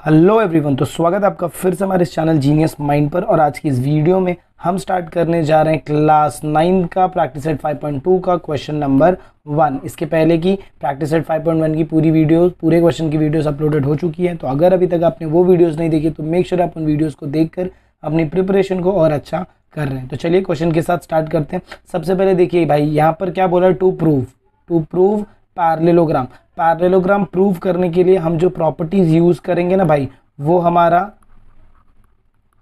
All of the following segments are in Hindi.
हेलो एवरीवन, तो स्वागत है आपका फिर से हमारे इस चैनल जीनियस माइंड पर। और आज की इस वीडियो में हम स्टार्ट करने जा रहे हैं क्लास 9 का प्रैक्टिस सेट 5.2 का क्वेश्चन नंबर 1। इसके पहले की प्रैक्टिस सेट 5.1 की पूरे क्वेश्चन की वीडियोस अपलोडेड हो चुकी है। तो अगर अभी तक आपने वो वीडियोस नहीं देखी तो मेक श्योर आप उन वीडियोस को देखकर अपनी प्रिपरेशन को और अच्छा कर रहे हैं। तो चलिए क्वेश्चन के साथ स्टार्ट करते हैं। सबसे पहले देखिए भाई, यहाँ पर क्या बोला है, to prove parallelogram. Parallelogram prove करने के लिए हम जो प्रॉपर्टीज यूज करेंगे ना भाई, वो हमारा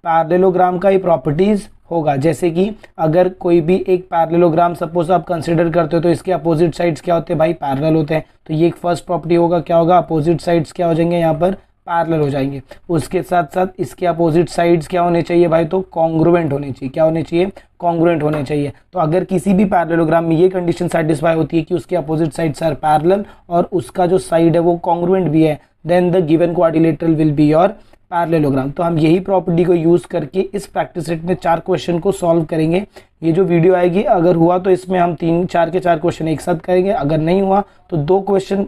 पैरेललोग्राम का ही प्रॉपर्टीज होगा। जैसे कि अगर कोई भी एक पैरेललोग्राम सपोज आप कंसिडर करते हो तो इसके अपोजिट साइड्स क्या होते हैं भाई, पैरेलल होते हैं। तो ये एक फर्स्ट प्रॉपर्टी होगा, क्या होगा, अपोजिट साइड्स क्या हो जाएंगे, यहाँ पर पैरेलल हो जाएंगे। उसके साथ साथ इसके अपोजिट साइड्स क्या होने चाहिए भाई, तो कॉन्ग्रुएंट होने चाहिए। क्या होने चाहिए, कॉन्ग्रुएंट होने चाहिए। तो अगर किसी भी पैरेललोग्राम में ये कंडीशन सेटिस्फाई होती है कि उसके अपोजिट साइड्स आर पैरेलल और उसका जो साइड है वो कॉन्ग्रुएंट भी है, then the given quadrilateral will be your parallelogram. तो हम यही प्रॉपर्टी को यूज करके इस प्रैक्टिस सेट में 4 क्वेश्चन को सॉल्व करेंगे। ये जो वीडियो आएगी, अगर हुआ तो इसमें हम 4 के 4 क्वेश्चन एक साथ करेंगे। अगर नहीं हुआ तो 2 क्वेश्चन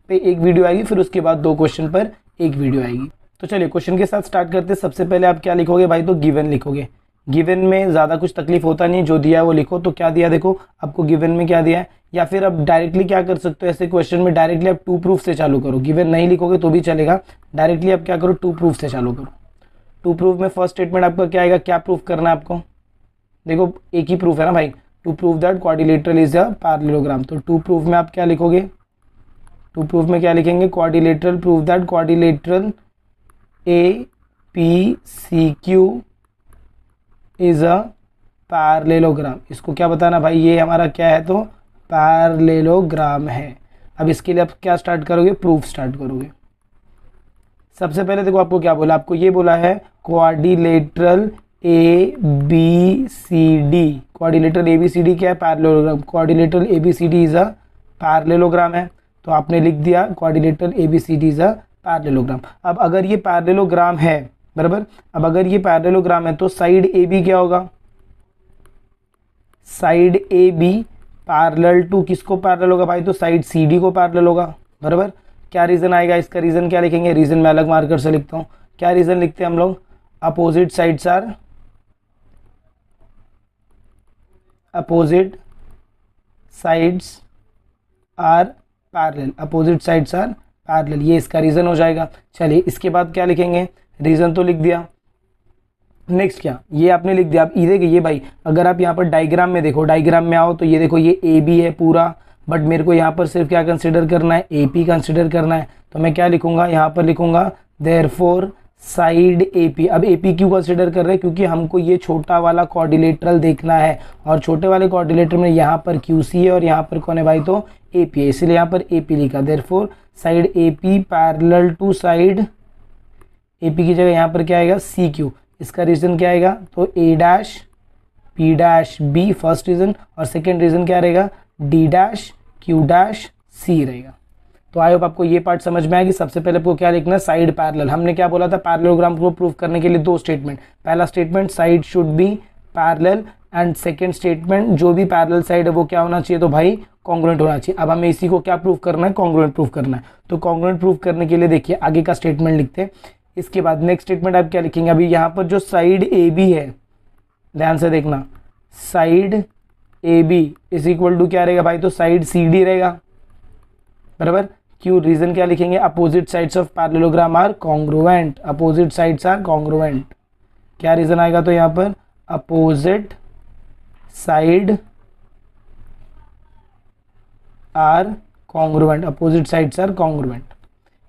पे एक वीडियो आएगी, फिर उसके बाद 2 क्वेश्चन पर एक वीडियो आएगी। तो चलिए क्वेश्चन के साथ स्टार्ट करते हैं। सबसे पहले आप क्या लिखोगे भाई, तो गिवन लिखोगे। गिवन में ज़्यादा कुछ तकलीफ होता नहीं, जो दिया है वो लिखो। तो क्या दिया, देखो आपको गिवन में क्या दिया है। या फिर आप डायरेक्टली क्या कर सकते हो, ऐसे क्वेश्चन में डायरेक्टली आप टू प्रूफ से चालू करो। गिवन नहीं लिखोगे तो भी चलेगा, डायरेक्टली आप क्या करो, टू प्रूफ से चालू करो। टू प्रूफ में फर्स्ट स्टेटमेंट आपका क्या आएगा, क्या प्रूफ करना है आपको, देखो एक ही प्रूफ है ना भाई, to proof that quadrilateral is a parallelogram. तो टू प्रूफ में आप क्या लिखोगे, टू प्रूफ में क्या लिखेंगे, quadrilateral proof that quadrilateral A P C Q is a parallelogram. इसको क्या बताना भाई, ये हमारा क्या है, तो पैरेललोग्राम है। अब इसके लिए आप क्या स्टार्ट करोगे, प्रूफ स्टार्ट करोगे। सबसे पहले देखो आपको क्या बोला, आपको ये बोला है quadrilateral A B C D. Quadrilateral A B C D क्या है, parallelogram. Quadrilateral A B C D is a parallelogram है। तो आपने लिख दिया quadrilateral A B C D is a parallelogram. अब अगर ये पैरेललोग्राम है, बराबर, अब अगर ये पैरेललोग्राम है तो साइड ए बी क्या होगा, side A B parallel to किसको पैरेलल होगा भाई, तो साइड सी डी को पैरेलल होगा, बराबर। क्या रीजन आएगा, इसका रीजन क्या लिखेंगे, रीजन मैं अलग मार्कर से लिखता हूँ। क्या रीजन लिखते हैं हम लोग, opposite sides are parallel, opposite sides are parallel, ये इसका रीजन हो जाएगा। चलिए इसके बाद क्या लिखेंगे, रीजन तो लिख दिया। नेक्स्ट क्या, ये आपने लिख दिया। आप ये देखिए, ये भाई अगर आप यहाँ पर डायग्राम में देखो, डायग्राम में आओ तो ये देखो ये ए बी है पूरा, बट मेरे को यहाँ पर सिर्फ क्या कंसिडर करना है, ए पी कंसिडर करना है। तो मैं क्या लिखूंगा, यहाँ पर लिखूंगा देयरफॉर साइड ए पी। अब ए पी क्यों कंसिडर कर रहे हैं, क्योंकि हमको ये छोटा वाला क्वाड्रिलेटरल देखना है, और छोटे वाले क्वाड्रिलेटरल में यहाँ पर क्यू सी है और यहाँ पर कौन है भाई, तो ए पी है, इसलिए यहाँ पर ए पी लिखा। Therefore side A P parallel to side A P की जगह यहाँ पर क्या आएगा, सी क्यू। इसका रीजन क्या आएगा, तो A dash P dash B first region, और सेकेंड रीजन क्या रहेगा, D dash Q dash C रहेगा। तो आई होप आपको ये पार्ट समझ में आएगी। सबसे पहले आपको क्या लिखना है, साइड पैरेलल। हमने क्या बोला था, पैरेललोग्राम को प्रूव करने के लिए 2 स्टेटमेंट। पहला statement side should be parallel, and second statement जो भी पैरेलल साइड है वो क्या होना चाहिए, तो भाई कॉन्ग्रुएंट होना चाहिए। अब हमें इसी को क्या प्रूव करना है, कॉन्ग्रुएंट प्रूव करना है। तो कॉन्ग्रुएंट प्रूव करने के लिए देखिए आगे का स्टेटमेंट लिखते हैं। इसके बाद नेक्स्ट स्टेटमेंट आप क्या लिखेंगे, अभी यहाँ पर जो साइड ए बी है, ध्यान से देखना, side A B is equal to क्या रहेगा भाई, तो साइड सी डी रहेगा, बराबर। क्यों, रीजन क्या लिखेंगे, opposite sides of parallelogram are congruent, opposite sides are congruent. क्या रीजन आएगा, तो यहाँ पर opposite side are congruent, opposite sides are congruent.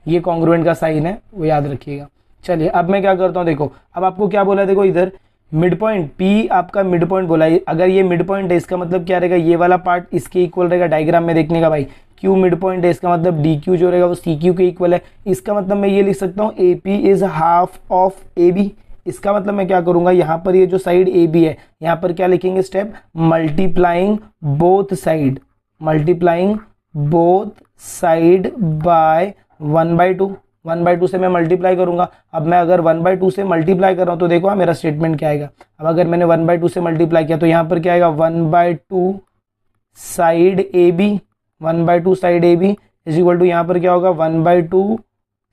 ये कॉन्ग्रुएंट का साइन है, वो याद रखिएगा। चलिए अब मैं क्या करता हूँ, देखो अब आपको क्या बोला है, देखो इधर मिड पॉइंट पी आपका मिड पॉइंट बोला है। अगर ये मिड पॉइंट है इसका मतलब क्या रहेगा, ये वाला पार्ट इसके इक्वल रहेगा डायग्राम में देखने का भाई। क्यू मिड पॉइंट है, इसका मतलब डी क्यू जो रहेगा वो सी क्यू के इक्वल है। इसका मतलब मैं ये लिख सकता हूँ A P is half of A B. इसका मतलब मैं क्या करूंगा, यहाँ पर ये जो साइड ए बी है, यहाँ पर क्या लिखेंगे step, multiplying both side, multiplying both side by 1/2। 1/2 से मैं मल्टीप्लाई करूंगा। अब मैं अगर 1/2 से मल्टीप्लाई कर रहा हूँ तो देखो मेरा स्टेटमेंट क्या आएगा। अब अगर मैंने 1/2 से मल्टीप्लाई किया तो यहाँ पर क्या आएगा, 1/2 side A B, 1/2 side A B is equal to यहाँ पर क्या होगा, 1/2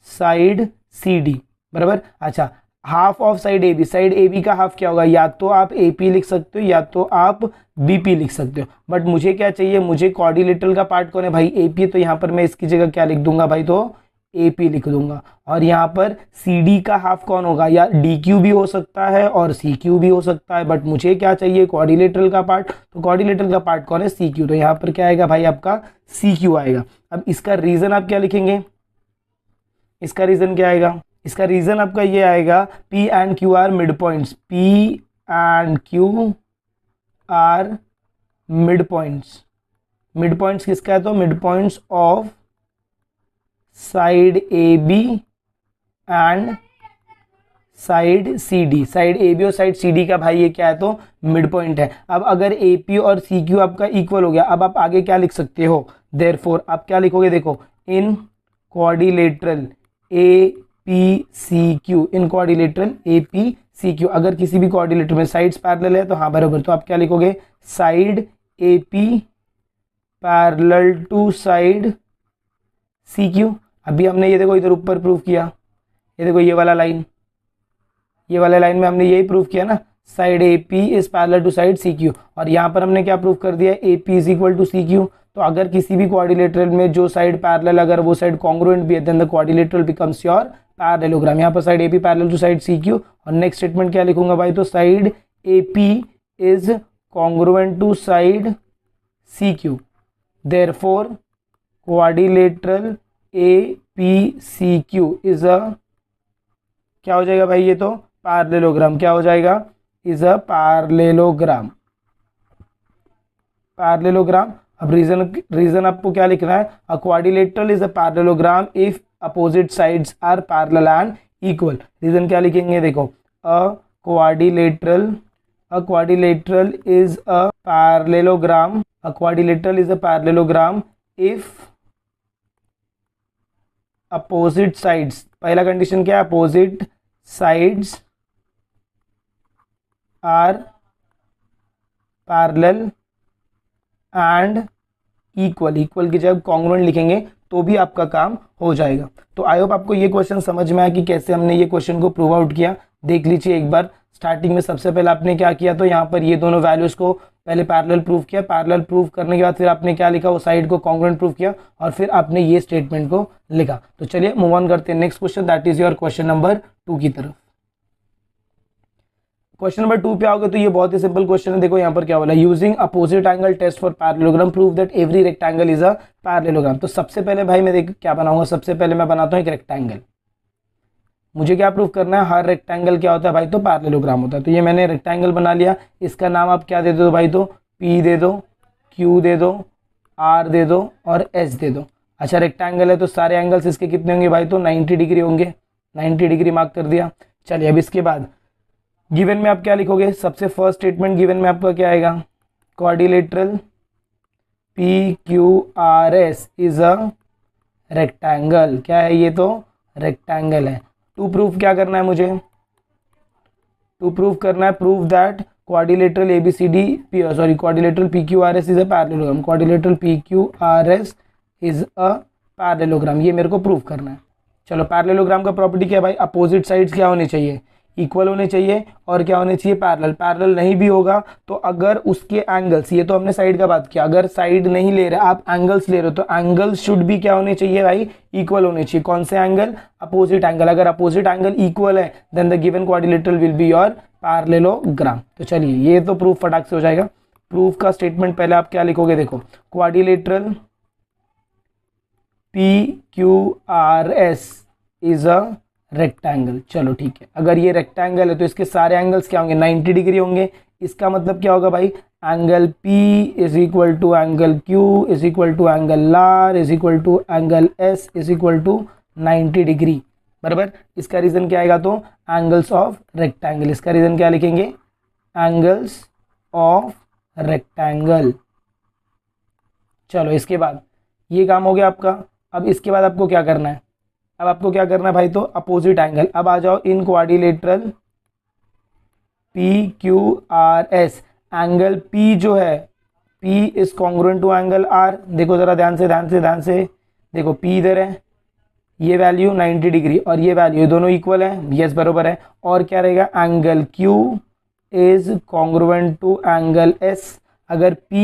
साइड सी डी, बराबर। अच्छा, half of side A B, side A B का हाफ क्या होगा, या तो आप ए पी लिख सकते हो या तो आप बी पी लिख सकते हो, बट मुझे क्या चाहिए, मुझे क्वाड्रिलेटरल का पार्ट कौन है भाई, ए पी, तो यहाँ पर मैं इसकी जगह क्या लिख दूंगा भाई, तो ए पी लिख दूंगा। और यहाँ पर सी डी का हाफ कौन होगा, या डी क्यू भी हो सकता है और सी क्यू भी हो सकता है, बट मुझे क्या चाहिए, क्वाड्रिलेटरल का पार्ट, तो क्वाड्रिलेटरल का पार्ट कौन है, सी क्यू, तो यहाँ पर क्या आएगा भाई आपका सी क्यू आएगा। अब इसका रीजन आप क्या लिखेंगे, इसका रीजन क्या आएगा, इसका रीजन आपका ये आएगा, P and Q are mid points, P and Q are mid points, mid points किसका है, तो mid points of side A B and side C D, side A B और साइड सी डी का भाई ये क्या है, तो मिड पॉइंट है। अब अगर ए पी और सी क्यू आपका इक्वल हो गया, अब आप आगे क्या लिख सकते हो, देयरफॉर आप क्या लिखोगे, देखो, in quadrilateral A P C Q, in quadrilateral A P C Q, अगर किसी भी क्वाड्रिलेटर में साइड्स पैरेलल है तो हाँ बराबर, तो आप क्या लिखोगे, side A P parallel to side C Q. अभी हमने ये देखो इधर ऊपर प्रूव किया, ये देखो ये वाला लाइन, ये वाला लाइन में हमने यही प्रूव किया ना, side A P is parallel to side C Q, और यहाँ पर हमने क्या प्रूव कर दिया, A P is equal to C Q. तो अगर किसी भी क्वाड्रिलेटरल में जो साइड पैरेलल, अगर वो साइड कॉन्ग्रुएंट भी है, then the quadrilateral becomes your parallelogram. यहाँ पर side A P parallel to side C Q, और नेक्स्ट स्टेटमेंट क्या लिखूंगा भाई, तो side A P is congruent to side C Q, therefore quadrilateral A P C Q is a, क्या हो जाएगा भाई, ये तो पैरेललोग्राम, क्या हो जाएगा, इज अ पैरेललोग्राम, पैरेललोग्राम। अब रीजन आपको क्या लिखना है, a quadrilateral is a parallelogram if opposite sides are parallel and equal. Reason क्या लिखेंगे, देखो, a quadrilateral is a parallelogram, a quadrilateral is a parallelogram if opposite sides, पहला कंडीशन क्या है, opposite sides are parallel and equal, equal की जगह कॉन्ग्रुएंट लिखेंगे तो भी आपका काम हो जाएगा। तो आई होप आपको ये क्वेश्चन समझ में आया कि कैसे हमने ये क्वेश्चन को प्रूव आउट किया। देख लीजिए एक बार, स्टार्टिंग में सबसे पहले आपने क्या किया, तो यहाँ पर ये दोनों वैल्यूज को पहले पैरेलल प्रूव किया, पैरेलल प्रूव करने के बाद फिर आपने क्या लिखा, वो साइड को कॉन्ग्रुएंट प्रूव किया, और फिर आपने ये स्टेटमेंट को लिखा। तो चलिए मूव ऑन करते हैं next question, that is your question number 2 की तरफ। क्वेश्चन नंबर 2 पे आओगे तो ये बहुत ही सिंपल क्वेश्चन है। देखो यहाँ पर क्या बोला, using opposite angle test for parallelogram prove that every rectangle is a parallelogram. तो सबसे पहले भाई मैं देख क्या बनाऊंगा, सबसे पहले मैं बनाता हूँ एक रेक्टेंगल। मुझे क्या प्रूव करना है, हर रेक्टेंगल क्या होता है भाई, तो पैरेललोग्राम होता है। तो ये मैंने रेक्टेंगल बना लिया, इसका नाम आप क्या दे दो भाई, तो P दे दो, Q दे दो, R दे दो और S दे दो। अच्छा, रेक्टेंगल है तो सारे एंगल्स इसके कितने होंगे भाई, तो 90 डिग्री होंगे, 90 डिग्री मार्क कर दिया। चलिए अब इसके बाद गिवन में आप क्या लिखोगे, सबसे फर्स्ट स्टेटमेंट गिवन में आपका क्या आएगा, quadrilateral PQRS is a rectangle. क्या है ये, तो रेक्टेंगल है। टू प्रूफ क्या करना है मुझे, टू प्रूफ करना है, proof that quadrilateral ABCD sorry quadrilateral PQRS is a parallelogram, quadrilateral PQRS is a parallelogram, ये मेरे को प्रूफ करना है। चलो, पैरेललोग्राम का प्रॉपर्टी क्या है भाई, अपोजिट साइड्स क्या होने चाहिए, इक्वल होने चाहिए, और क्या होने चाहिए, पैरेलल। पैरेलल नहीं भी होगा तो अगर उसके एंगल्स, ये तो हमने साइड का बात किया, अगर साइड नहीं ले रहे आप एंगल्स ले रहे हो, तो एंगल्स शुड भी क्या होने चाहिए भाई, इक्वल होने चाहिए। कौन से एंगल, अपोजिट एंगल। अगर अपोजिट एंगल इक्वल है then the given quadrilateral will be your parallelogram. तो चलिए ये तो प्रूफ फटाक से हो जाएगा। प्रूफ का स्टेटमेंट पहले आप क्या लिखोगे, देखो, quadrilateral PQRS is a rectangle. चलो ठीक है, अगर ये रेक्टेंगल है तो इसके सारे एंगल्स क्या होंगे, 90 डिग्री होंगे। इसका मतलब क्या होगा भाई, angle P is equal to angle Q is equal to angle R is equal to angle S is equal to 90 degree, बराबर। इसका रीजन क्या आएगा, तो एंगल्स ऑफ रेक्टेंगल। इसका रीजन क्या लिखेंगे, एंगल्स ऑफ रेक्टेंगल। चलो इसके बाद ये काम हो गया आपका। अब इसके बाद आपको क्या करना है, अब आपको क्या करना है भाई, तो अपोजिट एंगल। अब आ जाओ in quadrilateral PQRS, angle P जो है, P is congruent to angle R। देखो जरा ध्यान से देखो, P इधर है, ये वैल्यू 90 डिग्री और ये वैल्यू, ये दोनों इक्वल है, यस बरोबर है। और क्या रहेगा, angle Q is congruent to angle S। अगर P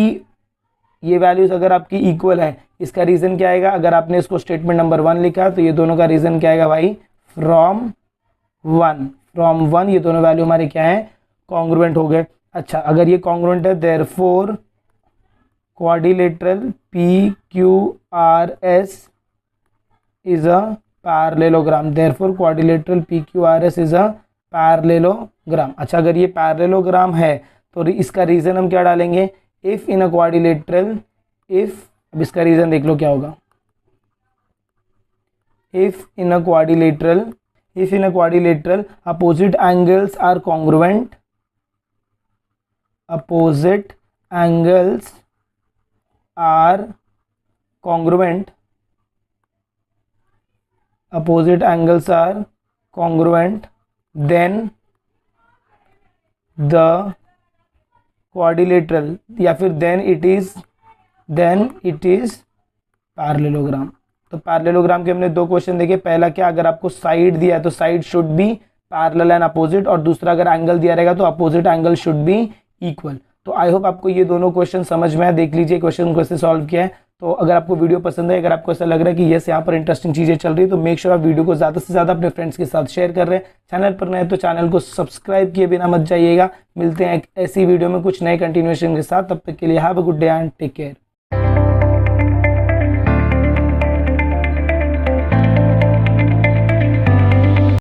ये वैल्यूज अगर आपकी इक्वल है, इसका रीज़न क्या आएगा, अगर आपने इसको स्टेटमेंट नंबर 1 लिखा तो ये दोनों का रीज़न क्या आएगा भाई, फ्रॉम वन ये दोनों वैल्यू हमारे क्या है, कॉन्ग्रुएंट हो गए। अच्छा, अगर ये कॉन्ग्रुएंट है therefore quadrilateral PQRS is a parallelogram, therefore quadrilateral PQRS is a parallelogram. अच्छा, अगर ये पैरेललोग्राम है तो इसका रीज़न हम क्या डालेंगे, if in a quadrilateral, if, अब इसका रीज़न देख लो क्या होगा, if in a quadrilateral opposite angles are congruent, opposite angles are congruent, opposite angles are congruent, then the quadrilateral या फिर then it is पैरेललोग्राम। तो पैरेललोग्राम के हमने दो क्वेश्चन देखे, पहला क्या, अगर आपको साइड दिया है तो side should be parallel and opposite, और दूसरा अगर एंगल दिया रहेगा तो opposite angle should be equal. तो आई होप आपको ये दोनों क्वेश्चन समझ में आए। देख लीजिए क्वेश्चन कैसे सॉल्व किया है। तो अगर आपको वीडियो पसंद है, अगर आपको ऐसा लग रहा है कि यस यहाँ पर इंटरेस्टिंग चीज़ें चल रही है, तो मेक श्योर आप वीडियो को ज़्यादा से ज़्यादा अपने फ्रेंड्स के साथ शेयर कर रहे हैं। चैनल पर नए तो चैनल को सब्सक्राइब किए बिना मत जाइएगा। मिलते हैं एक ऐसी वीडियो में कुछ नए कंटिन्यूएशन के साथ, तब तक के लिए have a good day and take care.